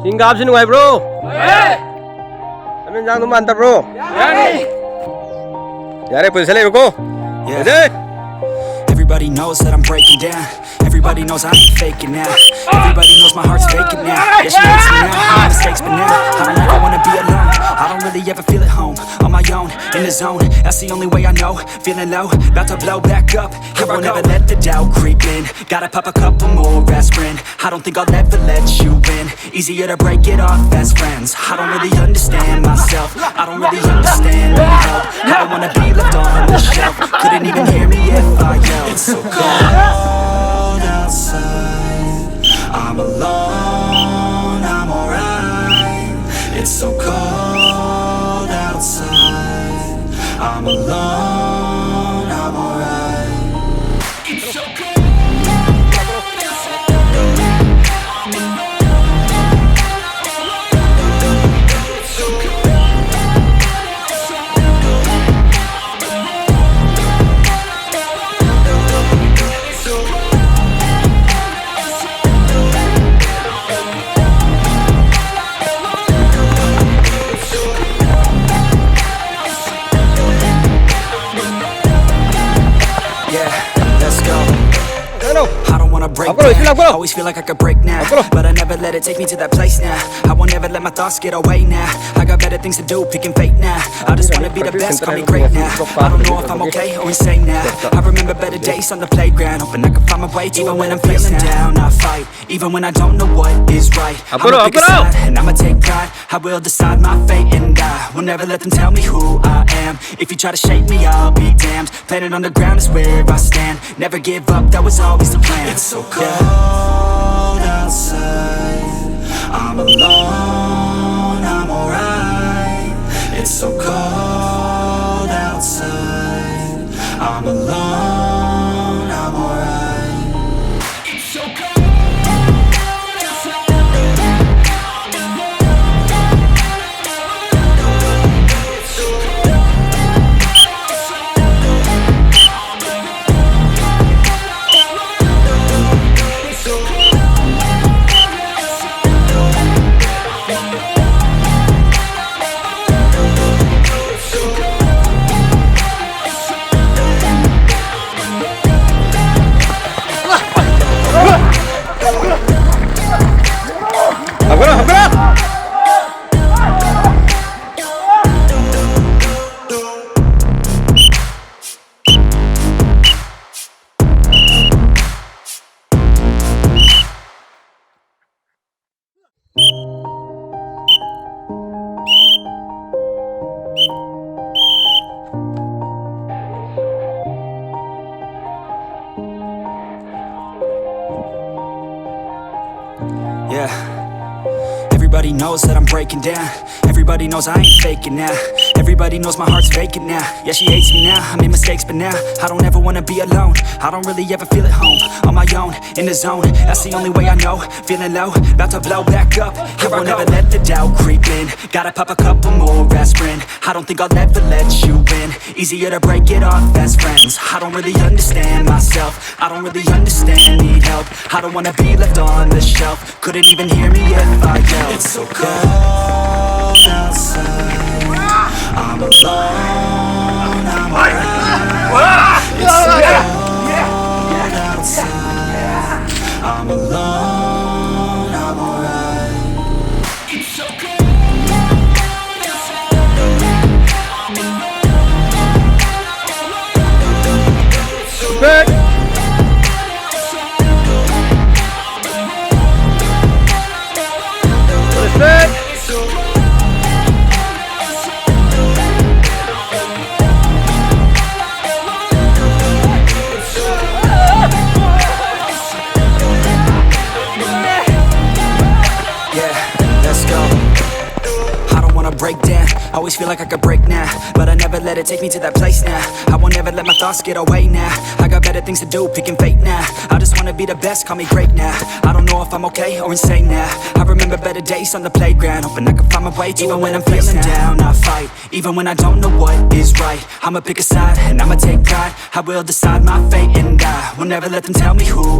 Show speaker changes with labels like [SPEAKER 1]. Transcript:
[SPEAKER 1] Tingkap sini, bro. Ano yang mantap, bro? Yare, posisi lagi, bro.
[SPEAKER 2] Everybody knows that I'm breaking down. Everybody knows I ain't faking now. Everybody knows my heart's vacant now. Yeah, she hates me now, my mistakes, but now I don't ever wanna be alone. I don't really ever feel at home. On my own, in the zone, that's the only way I know. Feeling low, about to blow back up. Here I won't ever let the doubt creep in. Gotta pop a couple more aspirin. I don't think I'll ever let you in. Easier to break it off best friends. I don't really understand myself. I don't really understand the help. I don't wanna be left on the shelf. Couldn't even hear me if I yelled. It's so cold outside. I'm alone, I'm alright. It's so cold outside. I'm alone, I'm alright. It's so cold. Break down. Always feel like I could break now, but I never let it take me to that place now. I won't ever let my thoughts get away now. I got better things to do, picking fate now. I just wanna be the best, call me great now. I don't know if I'm okay or insane now. I remember better days on the playground, hoping I could find my way. Even when I'm feeling down, I fight. Even when I don't know what is right, I'ma pick a side and I'ma take pride. I will decide my fate and I will never let them tell me who I am. If you try to shake me, I'll be damned. Planet on the ground is where I stand. Never give up, that was always the plan. It's so cold outside. I'm alone, I'm alright. It's so cold outside. I'm alone, I'm alright. It's so cold. Everybody knows that I'm breaking down. Everybody knows I ain't faking now. Everybody knows my heart's vacant now. Yeah, she hates me now, I made mistakes, but now I don't ever wanna be alone. I don't really ever feel at home. On my own, in the zone, that's the only way I know. Feeling low, about to blow back up. Here I never let the doubt creep in. Gotta pop a couple more aspirin. I don't think I'll ever let you in. Easier to break it off best friends. I don't really understand myself. I don't really understand, need help. I don't wanna be left on the shelf. Couldn't even hear me if I yelled. It's so cold outside. I'm alone, I'm alright. It's so cold outside. I'm alone, I'm alright. It's so cold. Break down, always feel like I could break now, but I never let it take me to that place now. I won't ever let my thoughts get away now. I got better things to do, picking fate now. I just wanna be the best, call me great now. I don't know if I'm okay or insane now. I remember better days on the playground, hoping I could find my way. Even when I'm feeling down, I fight. Even when I don't know what is right, I'ma pick a side and I'ma take pride. I will decide my fate and I will never let them tell me who